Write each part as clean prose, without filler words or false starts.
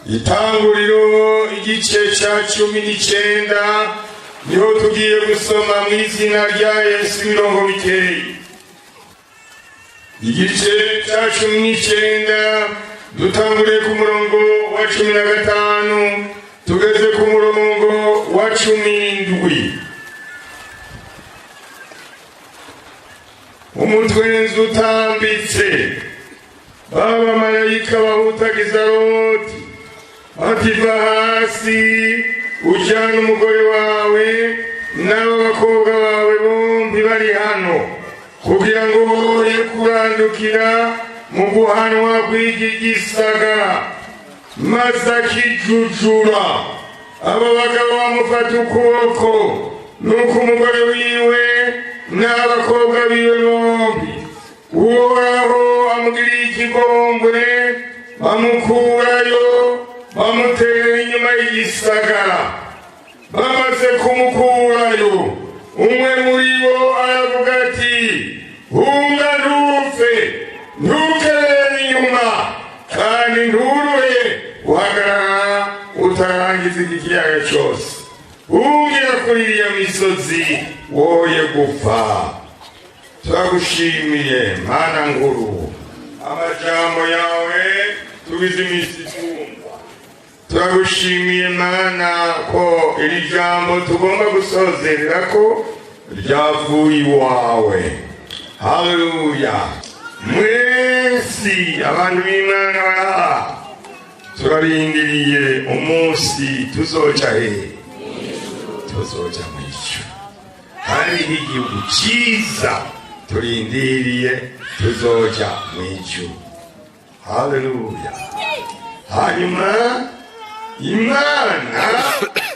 Itanguriro igice ca 19 niho tugiye gusoma mu izina rya Yesu mirongo mikeye. Igice ca 19 dutanguriye ku murongo wa 15 tugeze ku murongo wa 17. Umutwenzi utambitse baba marayika bahutagiza Loti bativa hasi ujyana umugore wawe n'abakobwa bawe bombi bari hano kugira ngo woye kurandukira mu guhanwa kw'iki gisagara maze akijujura. Aba bagabo bamufata ukuboko nuko umugore wiwe n'abakobwa biwe bombi uhoraho amugiriye ikigombwe bamukurayo bamutera inyuma y'igisagara. Bamaze kumukurayo umwe muri bo aravuga ati hunga ntupfe ntukere inyuma kandi nturuhe uhagarara utarangiza iki kiyaga cyose. Ungira kuri iriya misozi woye gupfa. Turagushimiye Mana nkuru, amajambo yawe tubize iminsi twumva. Turagushimiye Mana ko iri jambo tugomba gusozerera ko ryavuye iwawe. Haleluya. Mwesi abantu b'Imana baraha turarindiriye umunsi tuzoca hehe? Tuzoca mu ijuru. Hari igihugu cyiza turindiriye tuzoca mu ijuru. Haleluya. Hanyuma Imana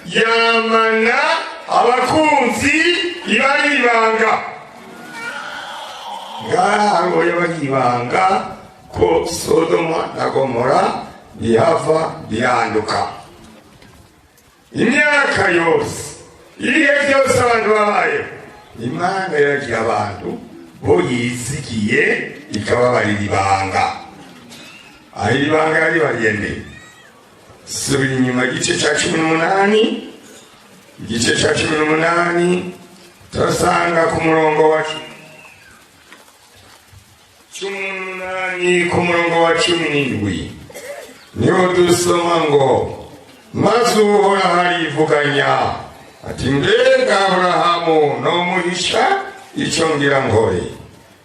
yamana abakunzi ibaribanga. Ngaho yabaribanga ko Sodoma na Gomora bihava biranduka. Imyaka yose ibihe byose abantu babayeho Imana yaragiye abantu bo yizigiye ikababarira ibanga. Aho ibanga yari bariyende subira inyuma igice ca 18 igice ca 18 turasanga ku murongo wa 18 ku murongo wa 17 niho dusoma ngo maze Uhoraho arivuganya ati mbega Aburahamu nomuhisha icyo ngira nkore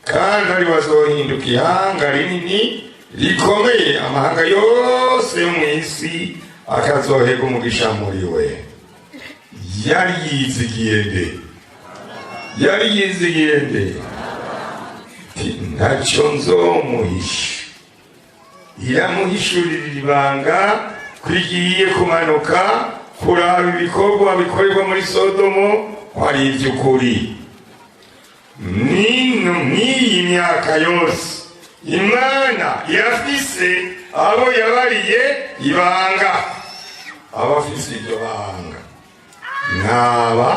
kandi ari bazohinduka ihanga rinini rikomeye amahanga yose yo mu isi akazohega umugisha muri we. Yari yizigiye nde ntacyo nzomuhisha. Iramuhishurira ibanga kwigiye kumanuka kuraba ibikorwa bikorerwa muri Sodomo ko ari iby'ukuri. N'iyi myaka yose Imana yafise abo yabariye ibanga. Abafise iryo banga nkaba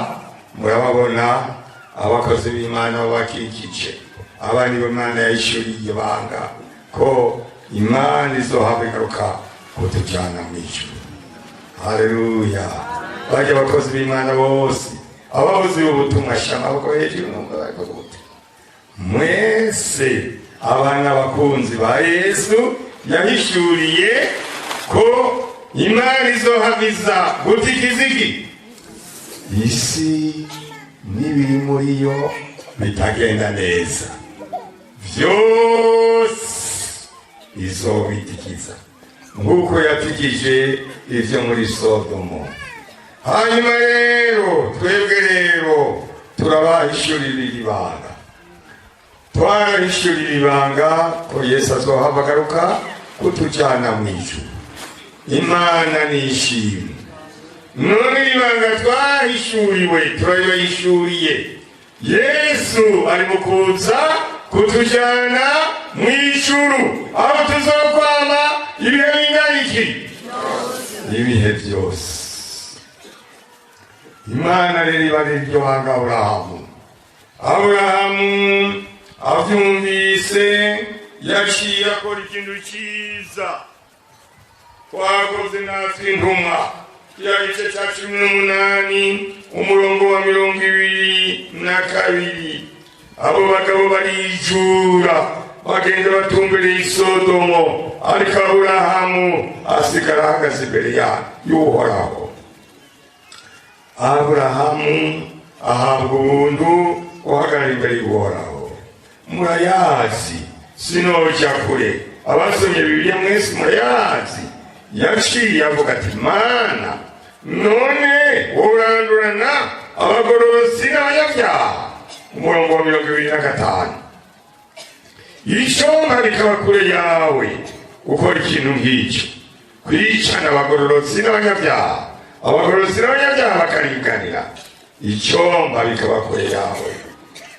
murababona abakozi b'Imana bakikije abandi b'Imana yayishuriye ibanga ko Imana izohava igaruka kutujyana mu ijuru. Haleluya. Bajya abakozi b'Imana bose abakozi b'ubutumwa amaboko hejuru n'umwe mwese abana bakunzi ba Yesu yahishuriye ko Imana izohaviza gutikiziki isi n'ibiri muri yo bitagenda neza byose izobitikiza nk'uko yatikije ivyo muri Sodomo. Hanyuma rero twebwe rero turabahishurira ibanga. Twarahishurira ibanga ko Yesu azohava agaruka kutujyana mu ijuru. Imana nishimwe. None ibanga twahishuriwe turayishuriye. Yesu ari mu kuza kutujyana mu ijuru aho tuzokwama ibihe bingana iki? Ibihe byose. Imana rero ibarira iryo banga Aburahamu avyumvise yaciye akora ikintu cyiza twakoze natwe intumwa ya gice cya 18 umurongo wa 22. abo bagabo barijura bagenda batumbereye Sodomo, ariko Aburahamu asigara ahagaze imbere y'Uhoraho. Aburahamu ahabwa ubuntu guhagarara imbere y'Uhoraho. Murayazi, sinoja kure. Abasomye Bibiliya mwese murayazi. Yaciye avuga ati, Mana, none urandurana abagororosi n'abanyabyaha. Umurongo wa 25. Ishomba bikaba kure yawe gukora ikintu nk'icyo, kwicana abagororosi n'abanyabyaha, abagororosi n'abanyabyaha bakariganira. Ishomba bikaba kure yawe.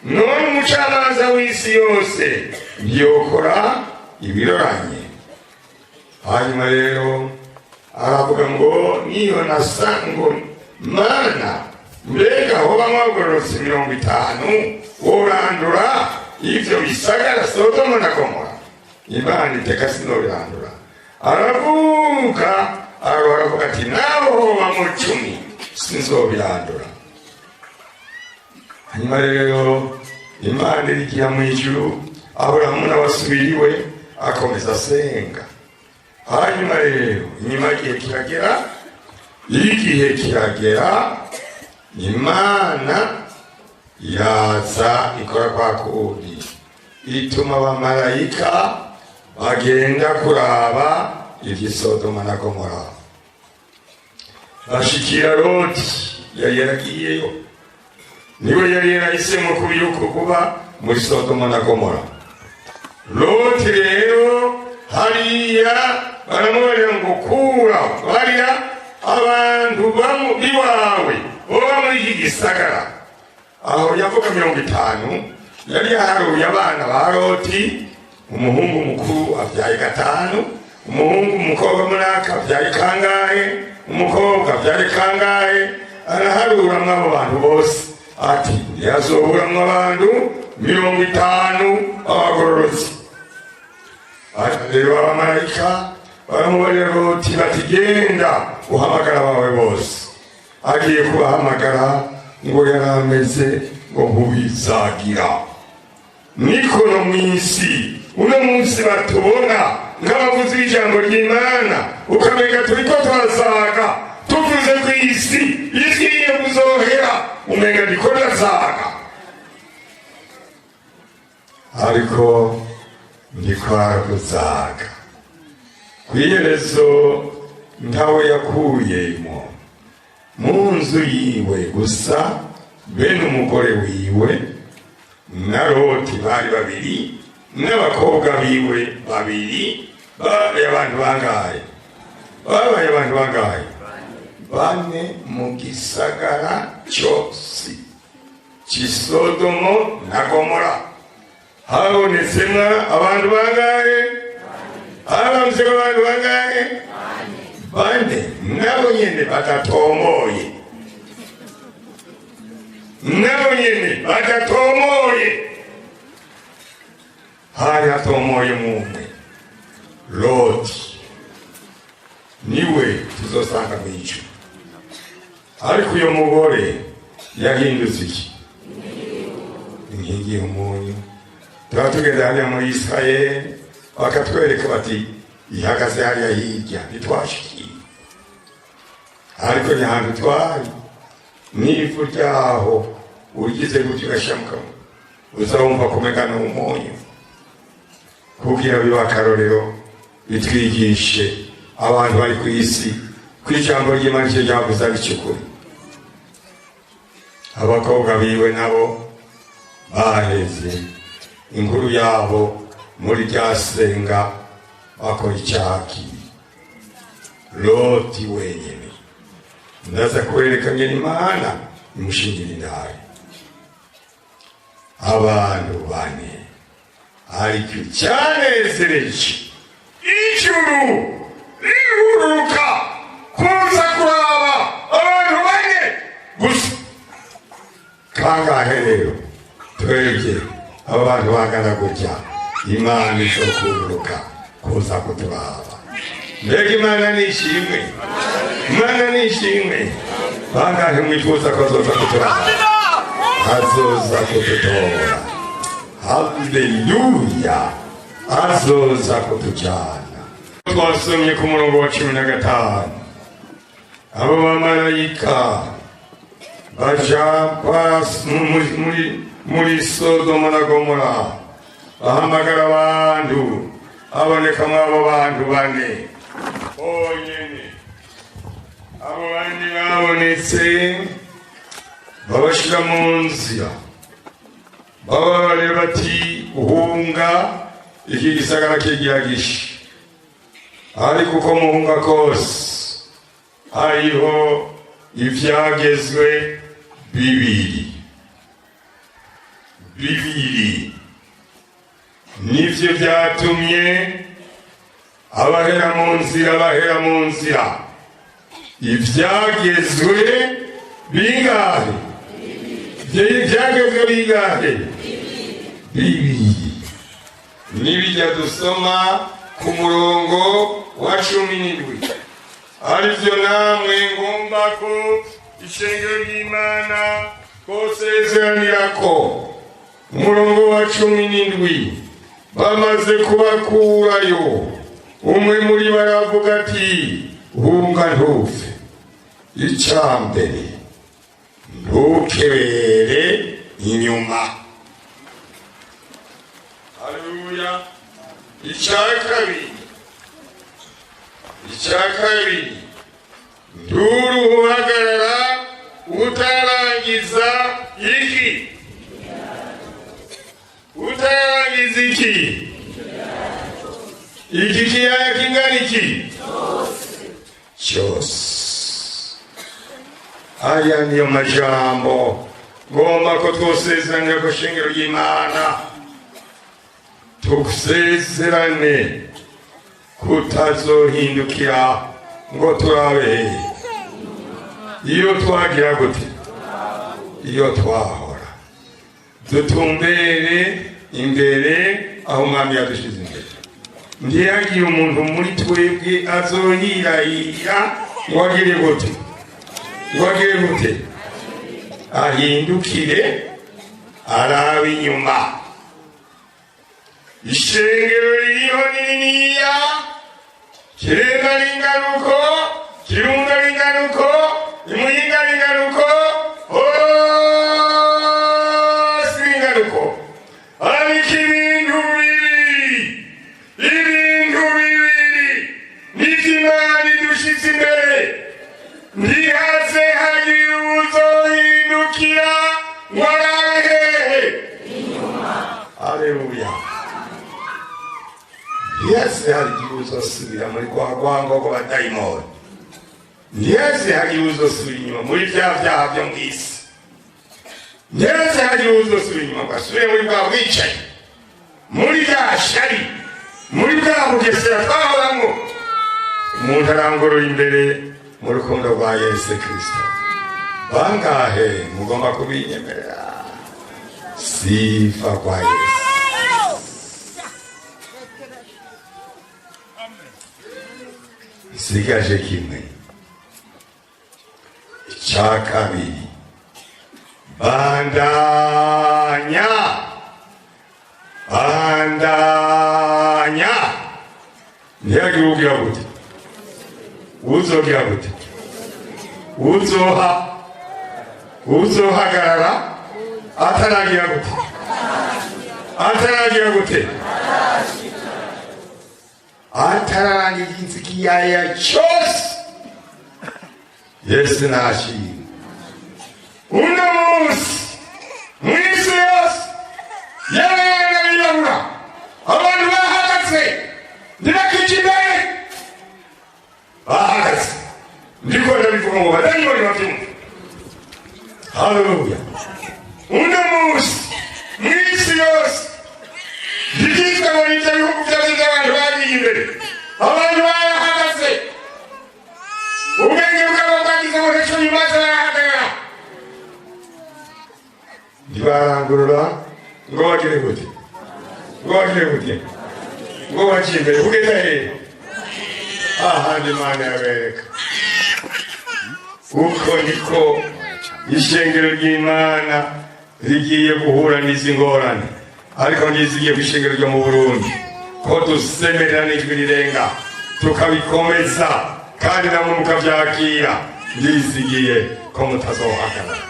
None umucamanza w'isi yose ntiyokora ibiroranye. Hanyuma rero aravuga ngo niyo nasango Mana, mbega hoba abagororosi 50 urandura ivyo bisagara Sodomo na Gomora. Imana iteka sinobirandura. Aravuga ati naho hoba mu 10 sinzobirandura. Hanyuma rero Imana irigira mu ijuru, Aburahamu n'abasubiriwe akomeza asenga. Hanyuma rero inyuma igihe kiragera, Imana yaza ikora kwa kundi, ituma abamarayika bagenda kuraba ivyi Sodoma na Gomora. Bashikira Loti, yari yaragiyeyo, niwe yari yarahisemo kubiyuko kuba muri Sodoma na Gomora. Loti rero hariya baramubarira ngo kura barira abantu biwawe boba muri iki gisagara. Aho yavuga 50 yari yaharuye abana ba Loti, umuhungu mukuru abyaye 5, umuhungu umukobwa munaka abyaye kangahe, umukobwa abyaye kangahe. Araharura mw'abo bantu bose ati yazoburamwo abantu 50 abagororotsi. Rero abamarayika baramubarira Loti bati genda uhamagara abawe bose. Agiye kubahamagara ngo yarameze ngo nkubizagira. Niko no mwisi uno munsi batubona nk'abavuzi b'ijambo ry'Imana, ukamenga turiko turazaga tuvuze ku isi igiye kuzohera, umenga ndiko ndazaga, ariko ndikwara kuzaga. Kwiherezo ntawe yakuyemo mu nzu yiwe gusa, bene umugore wiwe na Loti bari babiri n'abakobwa biwe babiri. Babaye abantu bangahe? Bane mu gisagara cyose cy'i Sodomo na Gomora. Habonetsemwo abantu bangahe? Habonetsemwo abantu bangahe? Bane. Nabo nyene batatomoye. Hari hatomoye mumwe, Loti. Niwe tuzosanga mw'ijuru. Ariko uyo mugore yahindutse iki? Inkingi y'umunyu. Tuba tugeze hariya muri Israeli bakatwereka bati ihagaze hariya hirya ntitwashikiye, ariko ni hantu twari. N'ivu ryaho ugize gutyo ugashamuka uzawumva kumegana umunyu, kugira biba akarorero bitwigishe abantu bari ku isi ko ijambo ry'Imana icyo ryavuze ari cy'ukuri. Abakobwa biwe nabo baheze inkuru yabo muri rya senga bakora icyaki. Loti wenyine ndaza kwereka ngene Imana imushingira indari. Abantu bane ariko cyanezereje ijuru riruruka kuza kuraba abantu bane gusa. Kangahe rero twebwe aba bantu bangana gutya, Imana izokururuka kuza kuturaba. mbega Imana nishimwe, Imana nishimwe. Bangahe mwifuza ko azoza kudutora? Azoza kudutora. Haleluya, azoza kutujana. Twasomye ku murongo wa 15, abo bamarayika baja muri Sodoma na Gomora, bahamagara abantu, habonekamwo abo bantu bane bonyene. Abo bandi babonetse babashira mu nzira, bababare bati uhunga, iki gisagara kigira gishi. Ariko uko muhunga kose hariho ivyagezwe bibiri nivyo vyatumye abahera mu nzira. Ivyagezwe bingahe? Ivyagezwe bingahe? Bibiri. Nibijya dusoma ku murongo wa 17. Arivyo namwe ngomba ko ishengero ry'Imana kosezeranirako. Umurongo wa 17, bamaze kubakurayo, umwe muri baravuga ati hunga ntupfe. Icambere, ntukebere inyuma. Haleluya. Icyakabiri, nturuhagarara utarangiza iki? Utarangiza iki? Iki kiyaya kingana iki? Cyose. Aya niyo majambo ngomba ko twosezerana ko shingiro ry'Imana. Tukusezerane kutazohindukira ngo turabe iyo twagira gute, iyo twahora dutumbere imbere aho Umwami yadushize imbere. Ndiyagiye umuntu muri twebwe azohirahira ngo agire gute, ahindukire arabe inyuma. Ishengero ririho niniya, Kirenga ringanuko, Kirunga ringanuko, Imuyinga ringanuko, hose ringanuko. Ariko ibintu bibiri nivyo Imana idushitse imbere. Ntihaze hagira uwuzohindukira ngo arabe hehe? Inyuma. Haleluya. Ntihaze hagira uzosubira muri kwa rwango rw'abadayimoni. Ntihaze hagira uzosubira inyuma muri vya vyaha vyo mw'isi. Ntihaze hagira uzosubira inyuma ngo asubire muri bwa bwicanyi, muri bya shari, muri bwa bugesera twahoramwo. Umuntu arangorora imbere mu rukundo rwa Yesu Kristo. Bangahe mugomba kubinyemerera? Sifa kwa Yesu. Sigaje kimwe. Icyakabiri, bandanya. Ntiyagira ugira gute? Uzogira gute? Uzohagarara ataragira gute? Atararangiza ikiyaya cyose. Yesu nashimwe. Uno munsi mw'isi yose yarabirabura, abantu bahagaze ndirakikimbere, bahagaze ndiko ndabivuga ngo badayimoni bavyumve. Haleluya. Uno munsi mw'isi yose ndikizwa ngo nivyo bihugu vyose abantu bagiye imbere, abantu bahagaze, ubwenge bwabo bwagize ngo heco bimaze barahagarara. Ntibarangurura ngo bagire gute? Ngo baciye imbere kugeza hehe? ahandi Imana yabereka. Uko niko ishengero ry'Imana rigiye guhura n'izi ngorane, ariko ntizigiye ku ishengero ryo mu Burundi, ko dusemerera n'ijwi rirenga tukabikomeza kandi namwe mukabyakira. Ndizigiye ko mutazohagarara,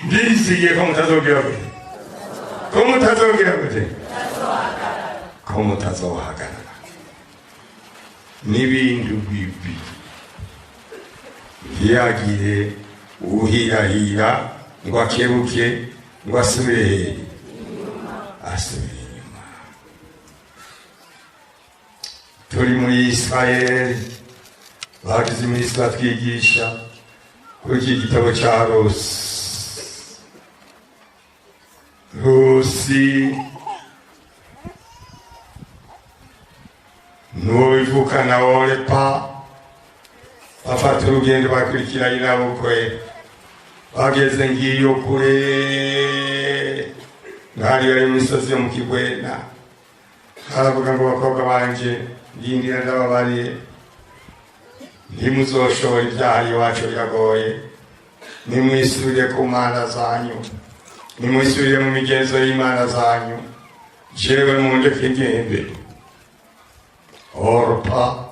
ndizigiye ko mutazogira gute, ko mutazogira gute, ko mutazohagarara n'ibindi bibi. Ntiyagire uhirahira ngo akebuke ngo asubire inyuma. Turi muri Israeli, bagize iminsi batwigisha kuri iki gitabo cya Rusi n'uwo bivuka na Orepa bafata urugendo bakurikira inabukwe. Bageze ngiyo kure ngari bari mu misozi yo mu Kigwena, haravuga ngo bakobwa banje ndindira ndababariye, ntimuzoshobora ibyaha iwacu biragoye, nimwisubire ku mana zanyu, nimwisubire mu migenzo y'Imana zanyu, jewe mundeke ngende. Orpa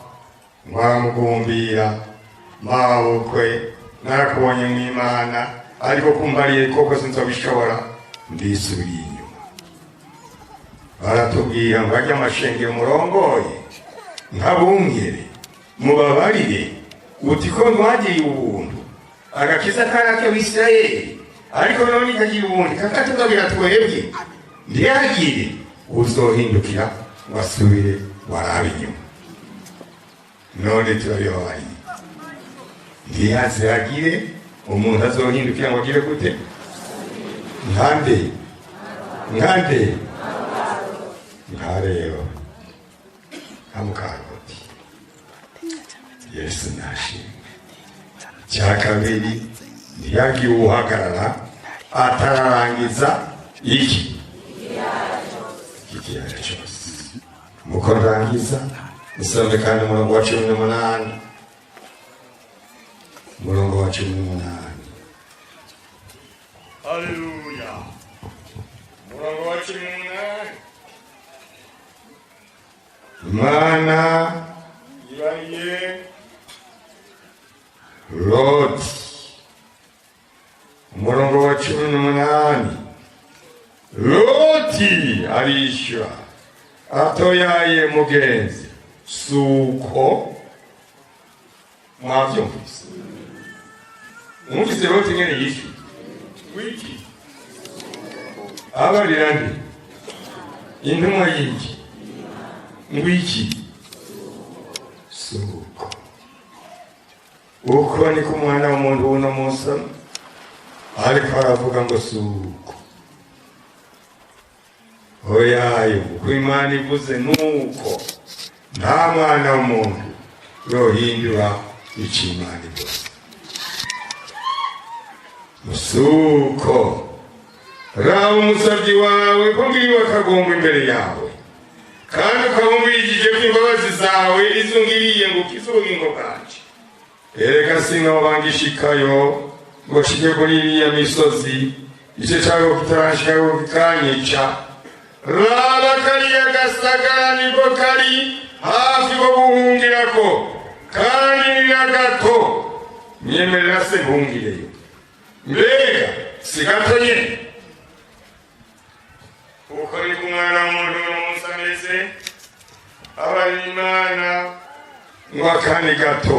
mwaramugumbira mabukwe, narakubonye mu Imana, ariko kumbariye koko sinzobishobora, ndisubiriye inyuma. Baratubwira ngo ajya amashengero murongoye nkabungere mubabarire, uti ko mwagiye ubuntu agakiza karake w'Isirayeli, ariko none ikagira ubundi kakatugabira twebwe, ntiyagire uzohindukira wasubire warabe inyuma. None turabibabariye, ntihazagire umuntu azohindukira ngo agire gute, nkande nkareba kamukaroti. Yesu nashimwe. Cya kabiri, ntiyagire uhagarara atararangiza iki igihano cyose. Muko ndangiza musome kandi umurongo wa 18, umurongo wa 18. Haleluya. Umurongo wa 18. Imana ibariye Loti. Umurongo wa 18. Loti arishyura atoyaye mugenzi, suko mwavyumvise. Mwumvise Loti ngene yishyura wiki abarira ndi intumwa y'iki ngwiki suko. Uko ni ku mwana w'umuntu uno munsi ariko aravuga ngo suko. Oyayo uko Imana ivuze nuko nta mwana w'umuntu yohindura icyo Imana ivuze. Suko raba umusabyi wawe ko ngiriwe akagomba imbere yawe, kandi ukabumwijije ko imbabazi zawe izungiriye ngo ukizubugingo bwanje. Erega sinobangishikayo ngo nshike kuri iriya misozi, igice cyawe kitarashikaho kikanyica. Raba kariya gasagara niko kari hafi ko guhungirako, kandi ni na gato. Myemerera se guhungireyo, mbega si gato nyene. Uko ni ku mwana w'umuntu n'umunsi ameze, abari Imana ngo akandi gato,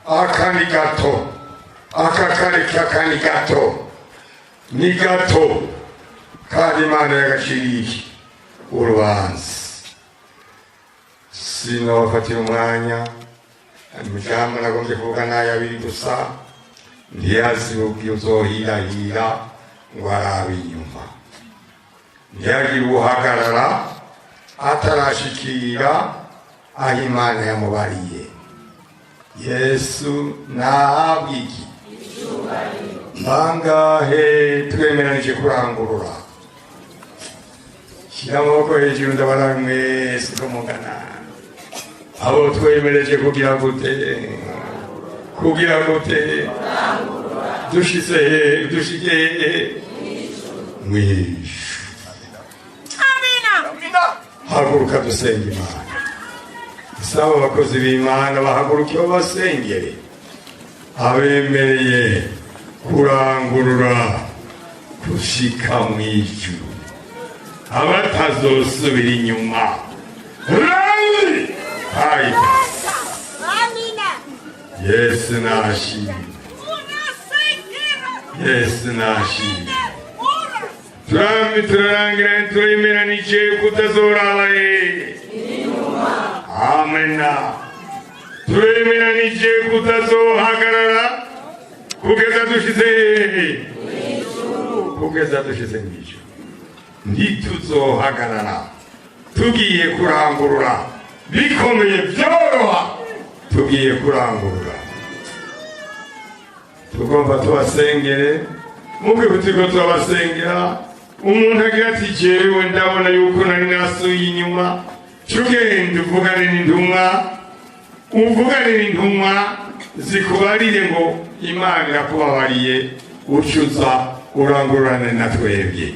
akandi gato, akakare kakandi gato, ni gato, kandi Imana yagaciriye urubanza. Sinobafatira umwanya, amajambo nagombye kuvuga n'ayabiri gusa. Ntiyazi ubwiye uzohirahira ngo arabe inyuma, ntiyagire uhagarara atarashikira aho Imana yamubariye. Yesu nahabwe iki? Bangahe twemeranije kurangurura? Shyira amaboko hejuru ndabona mwese ko mugana. abo twemereje kugira gute dushike mwishu. Amina. Haguruka dusenga Imana. Saba abakozi b'Imana bahaguruke babasengere abemereye kurangurura gushika mwijuru, abatazosubira inyuma. Yesu nashimye, Yesu nashimye. Turarangira turemeranije kutazorabaye. Amena. Turemeranije kutazohagarara kugeza dushize mwijuru. Ntituzohagarara tugiye kurangurura bikomeye byoroha, tugiye kurangurura. Tugomba tubasengere mubwihutiko tubasengera. Umuntu agira ati jewe ndabona yuko nari nasuye inyuma, tugende uvugane n'intumwa zikubarire ngo Imana irakubabariye, ucuza urangururane na twebwe.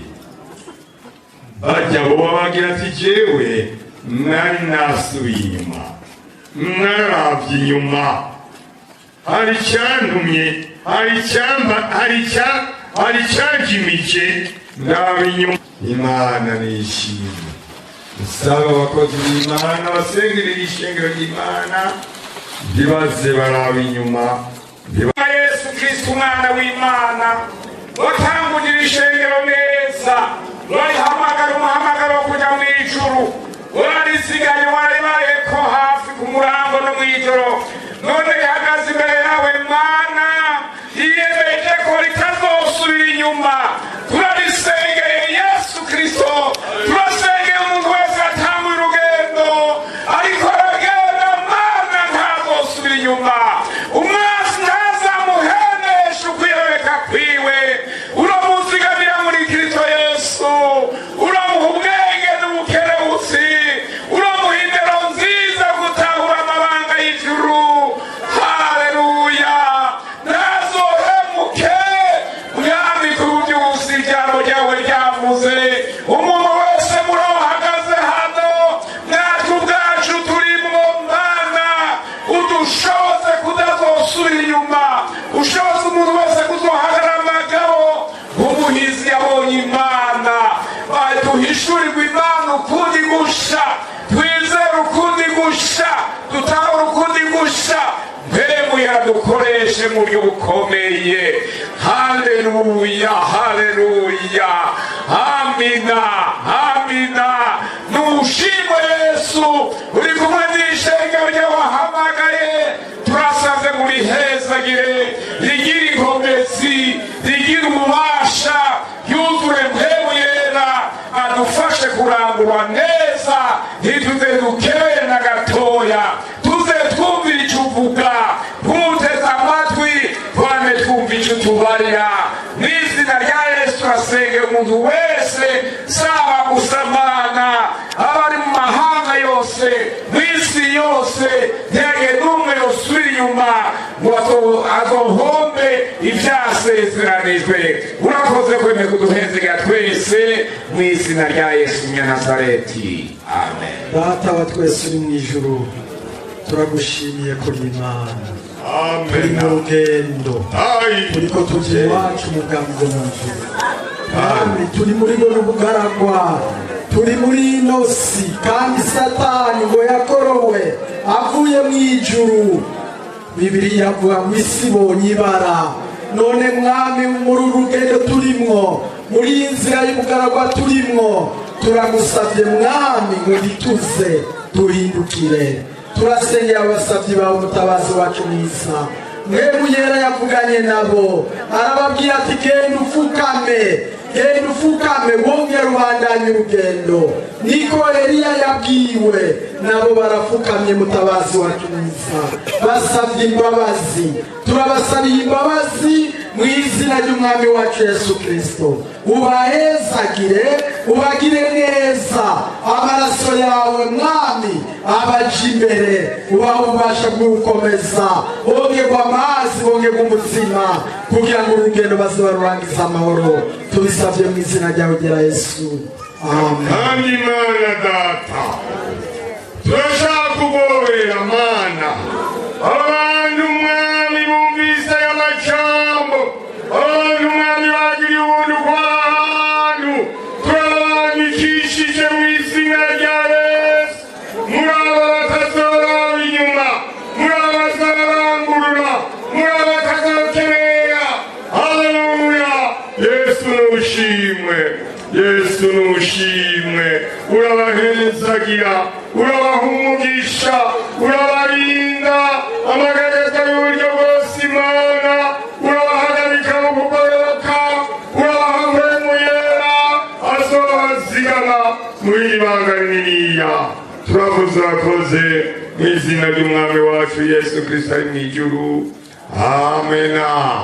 Bajya bo bagira ati jewe nari nasuye inyuma, naravye inyuma, hari cyantumye, hari cyanjimije, ndaba inyuma. Imana nishimye. Nsaba abakozi b'Imana basengere ishengero ry'Imana ntibaze baraba inyuma. Yesu Kristo umwana w'Imana watangurira ishengero neza, warihamagara umuhamagaro wo kuja mw'ijuru, warisigaye waribayeko hafi ku murango no mw'ijoro, none rihagaze imbere yawe Mana, yiyemeje ko ritazosubira inyuma. Turarisengeye Yesu Kristo, turasengeye umuntu wese atanguye urugendo ariko aragenda, Mana ntazosubira inyuma. Umwasi ntazamuhenesha ukwiyobeka kwiwe, uramuzigamira muri Kristo Yesu, uramuha ubwenge n'ubukerebutsi, uramuha indero nziza gutahura amabanga y'ijuru. Haleluya. Ntazohemuke mwami kubyusa ijambo ryawe ryavuze. Umuntu wese murahagaze hano, natwe ubwacu turimwo, Mana udushoboze kutazosubira inyuma, ushoboze umuntu wese kuzohagarara amagabo nk'umuhizi yabonye Imana. Duhishurirwe Imana ukundi gusha, twizere ukundi gusha, dutahure ukundi gusha, mpemu yadukoreshe mu buryo bukomeye. Haleluya, haleluya, amina, amina. Nushimwe Yesu, uri kumwe n'ishengero ry'abahamagaye. Turasavye muri hezagire, rigira inkomezi, rigira ububasha, yuzure mpemu yera, adufashe kurangurwa neza, ntituze dukeye na gatoya, tuze twumvira icyo uvuga, ntuteze amatwi, twame twumva icyo tubarira. N'izina rya Yesu turasengera umuntu wese, saba gusa Mana, abari mu mahanga yose, mu isi yose, ntihagire n'umwe yosubira inyuma ngo azohombe ibyasezeranijwe. Urakoze kwemera kuduhezegera twese, mu izina rya Yesu Munyanazareti, amen. Data wa twese uri mu ijuru, turagushimiye kuri Imana. Turi mu rugendo, turiko tuje iwacu mu bwango mu ijuru, kandi turi muri no bugaragwa, turi muri ino si, kandi Satani ngo yakorowe avuye mu ijuru. Bibiliya avuga ngo isi ibonye ibara. None mwami, muri urugendo turimwo, muri iyi nzira y'ubugaragwa turimwo, turagusabye mwami ngo ntituze duhindukire. Turasengera abasabyi bawe umutabazi wacu mwiza. Mwebwe yera yavuganye nabo, arababwira ati genda ufukame, wongere ubandanye urugendo. Niko Eliya yabwiwe, nabo barapfukamye mutabazi wacu mwiza basabye imbabazi turabasabiye imbabazi mu izina ry'umwami wacu Yesu Kristo ubahezagire ubagire neza amaraso yawe mwami abaje imbere ubaha ububasha bwo gukomeza bongerwa amazi bongerwa umutima kugira ngo urugendo baze barurangiza amahoro tubisabye mu izina ryawe rya Yesu amen. Kandi Mana Data turashaka kugorera Mana abantu mwami bumvise amajambo abantu mwami bagiriye ubuntu bw'abantu turabandikishije mu izina rya Yesu muri abo batazoraba inyuma muri abo bazarangurura muri abo batazokenera haleluya Yesu n'ushimwe Yesu n'ushimwe urabahezagira urabaha umugisha urabarinda amagaragaza y'uburyo bwose Imana urabahagarika mu kugororoka urabaha mpwemu yera azobazigama muri iri banga rininiya turavuze urakoze mu izina ry'umwami wacu Yesu Kristo ari mu ijuru amena.